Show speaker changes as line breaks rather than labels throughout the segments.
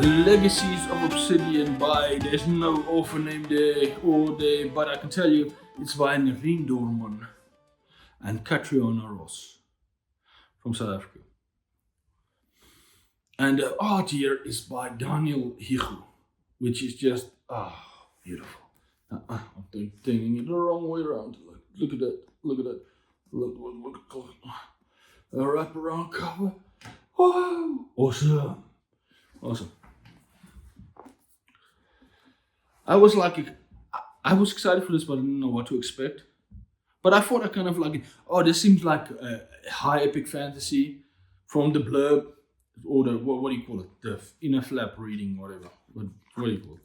Legacies of Obsidian by, there's no author name there or there, but I can tell you it's by Nerine Dorman and Catriona Ross from South Africa. And the art here is by Daniel Higu, which is just, beautiful. I'm taking it the wrong way around. Look at that, look at that. Look at a wraparound cover. Wow, awesome. Awesome. I was excited for this, but I didn't know what to expect. But I thought this seems like a high epic fantasy from the blurb, or the, what do you call it? The inner flap reading, whatever. What do you call it?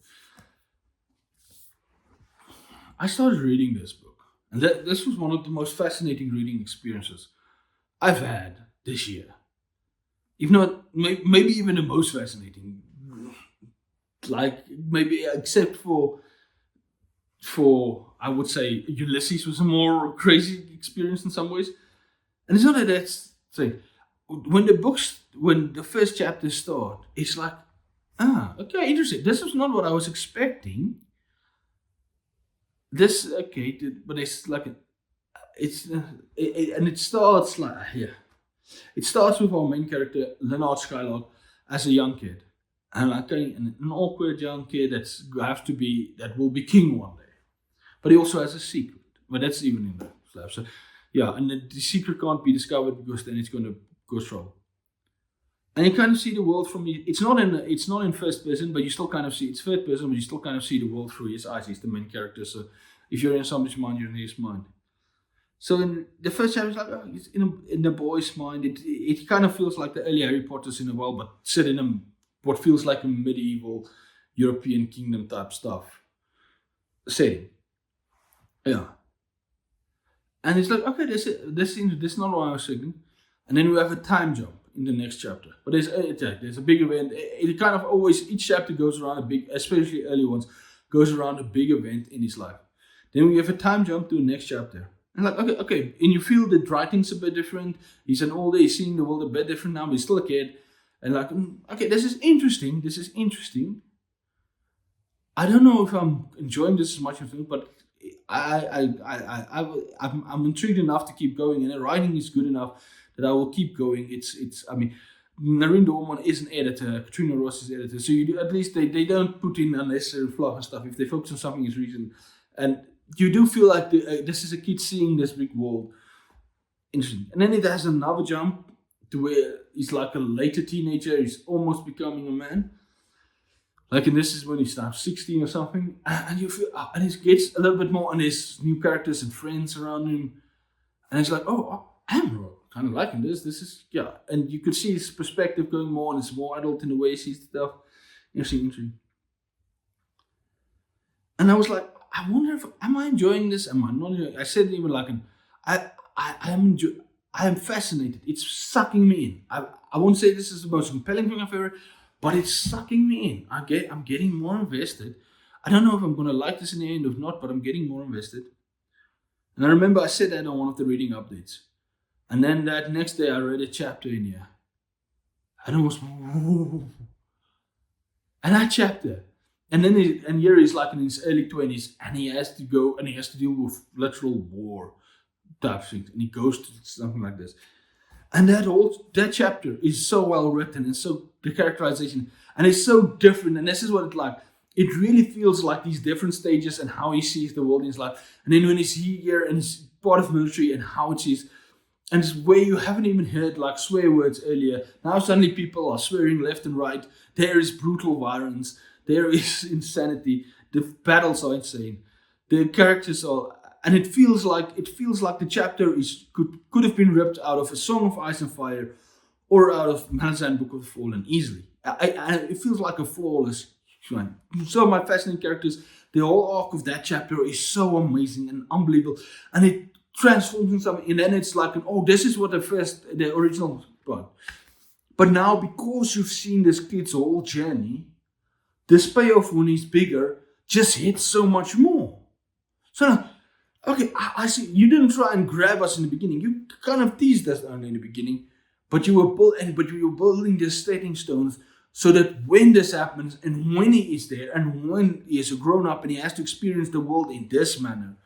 I started reading this book, and this was one of the most fascinating reading experiences I've had this year. If not, maybe even the most fascinating. Like, maybe except for I would say Ulysses was a more crazy experience in some ways. And it's not that that's thing. When the first chapters start, it's like, okay, interesting. This is not what I was expecting. But it's like, it starts like, It starts with our main character, Leonard Skylark, as a young kid. And an awkward young kid that will be king one day. But he also has a secret. But that's even in the slab. So yeah, and the secret can't be discovered because then it's gonna cause trouble. And you kind of see the world from it's not in first person, but you still kind of see it's third person, but you still kind of see the world through his eyes. He's the main character. So if you're in somebody's mind, you're in his mind. So in the first chapter, it's like, it's in the boy's mind. It kind of feels like the early Harry Potters in a while, but set in what feels like a medieval European kingdom type stuff setting. Yeah. And it's like, okay, this is not what I was thinking. And then we have a time jump in the next chapter. But there's a big event. It kind of always, each chapter goes around a big, especially early ones, goes around a big event in his life. Then we have a time jump to the next chapter. And like, okay, and you feel that writing's a bit different. He's an older, he's seeing the world a bit different now, but he's still a kid. And like, okay, this is interesting. I don't know if I'm enjoying this as much as I think, but I'm intrigued enough to keep going, and the writing is good enough that I will keep going. Nerine Dorman is an editor, Catriona Ross is editor, so at least they don't put in unnecessary fluff and stuff. If they focus on something, it's reason. And you do feel like this is a kid seeing this big world. Interesting. And then it has another jump to where he's like a later teenager, he's almost becoming a man. Like, and this is when he's now 16 or something. And you feel, and it gets a little bit more on his new characters and friends around him. And it's like, I'm kind of liking this. This is, yeah. And you could see his perspective going more, and it's more adult in the way he sees stuff. Interesting. And I was like, I wonder am I enjoying this? Am I not enjoying it? I said even like, I am fascinated. It's sucking me in. I won't say this is the most compelling thing I've ever, but it's sucking me in. I'm getting more invested. I don't know if I'm going to like this in the end or not, but I'm getting more invested. And I remember I said that on one of the reading updates. And then that next day I read a chapter in here. And I was, whoa. And that chapter. And then here he's like in his early 20s, and he has to go and he has to deal with literal war type things, and he goes to something like this. And that chapter is so well written, and so the characterization, and it's so different. And this is what it's like. It really feels like these different stages and how he sees the world in his life. And then when he's here and he's part of military and how it is, and it's where you haven't even heard like swear words earlier. Now suddenly people are swearing left and right. There is brutal violence. There is insanity. The battles are insane. The characters are, and it feels like the chapter could have been ripped out of A Song of Ice and Fire, or out of Malazan Book of the Fallen easily. It feels like a flawless one. So my fascinating characters. The whole arc of that chapter is so amazing and unbelievable, and it transforms into something. And then it's like, this is what the original part. But now, because you've seen this kid's whole journey, this payoff when he's bigger just hits so much more. So now, okay, I see. You didn't try and grab us in the beginning. You kind of teased us only in the beginning, but you were building the stepping stones So that when this happens, and when he is there, and when he is a grown up and he has to experience the world in this manner,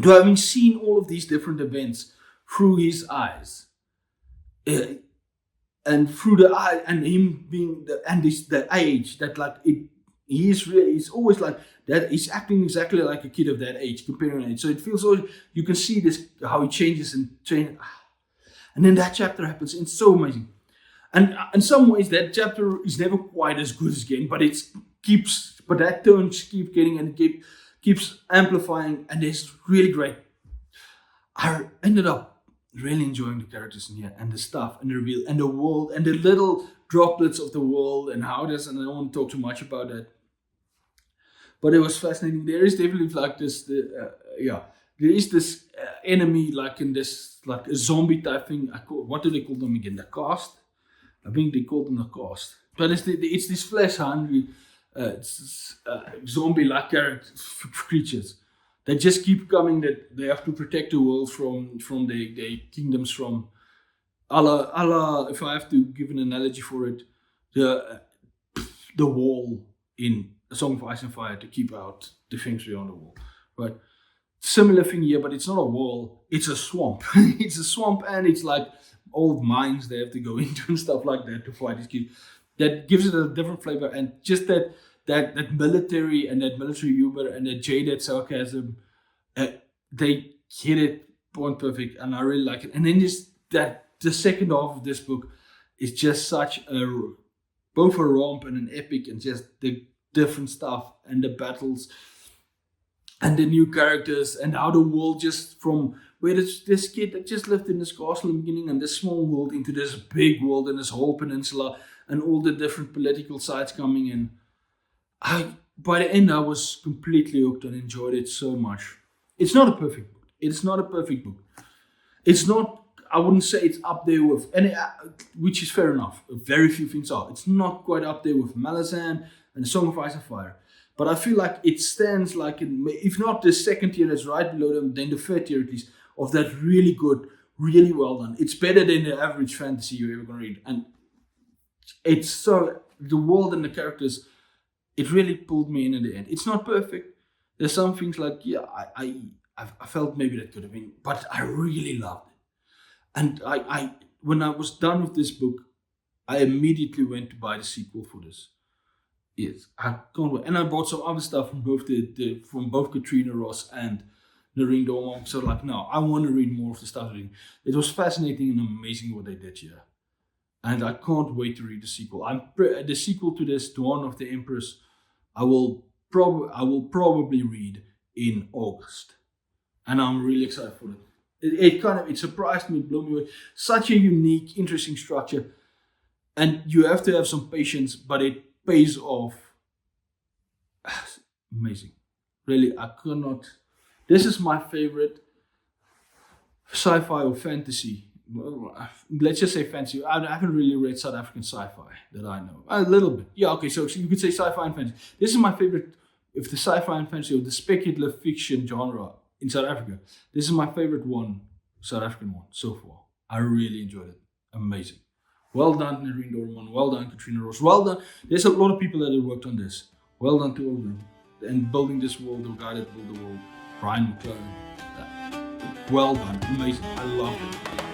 to having seen all of these different events through his eyes, uh, and through the eye, and him being the age that like it, he's always like that. He's acting exactly like a kid of that age, comparing age. So it feels always, you can see this how he changes and change, and then that chapter happens. And it's so amazing. And in some ways, that chapter is never quite as good as again, but but that turns keep getting, and keeps amplifying, and it's really great. I ended up really enjoying the characters in here, and the stuff, and the reveal, and the world, and the little droplets of the world, and how this. And I don't want to talk too much about that, but it was fascinating. There is definitely like this, there is this enemy, like in this, like a zombie type thing. What do they call them again? The cast. I think they call them the cast. But it's these flesh hungry, zombie-like creatures that just keep coming. That they have to protect the world from the kingdoms from. Allah, if I have to give an analogy for it, the wall in A Song of Ice and Fire to keep out the things beyond the wall, right? Similar thing here, but it's not a wall. It's a swamp. It's a swamp, and it's like old mines they have to go into and stuff like that to fight these kids. That gives it a different flavor, and just that military and that military humor and that jaded sarcasm, they hit it point perfect, and I really like it. And then just that the second half of this book is just such both a romp and an epic, and just the different stuff and the battles and the new characters, and how the world just from where this kid that just lived in this castle in the beginning and this small world into this big world and this whole peninsula and all the different political sides coming in. By the end I was completely hooked and enjoyed it so much. It's not a perfect book. It's not a perfect book. It's not. I wouldn't say it's up there with any, which is fair enough. Very few things are. It's not quite up there with Malazan and The Song of Ice and Fire. But I feel like it stands like, if not the second tier that's right below them, then the third tier at least, of that really good, really well done. It's better than the average fantasy you're ever going to read. And it's so, the world and the characters, it really pulled me in the end. It's not perfect. There's some things like, I felt maybe that could have been, but I really loved it. And I when I was done with this book, I immediately went to buy the sequel for this. Yes, I can't wait. And I bought some other stuff from both Katrina Ross and Noreen Dorman. So like, no, I want to read more of the stuff. It was fascinating and amazing what they did here, and I can't wait to read the sequel. The sequel to this, Dawn of the Empress. I will probably read in August, and I'm really excited for it. It surprised me, it blew me away. Such a unique, interesting structure, and you have to have some patience, but it pays off. Amazing. Really, I could not. This is my favorite sci-fi or fantasy. Let's just say fantasy. I haven't really read South African sci-fi that I know. A little bit. Yeah, okay, so you could say sci-fi and fantasy. This is my favorite, if the sci-fi and fantasy or the speculative fiction genre in South Africa. This is my favorite one, South African one, so far. I really enjoyed it. Amazing. Well done, Noreen Dorman. Well done, Katrina Ross. Well done. There's a lot of people that have worked on this. Well done to all of them. And building this world, the guy that built the world, Brian McClellan. Well done. Amazing. I love it.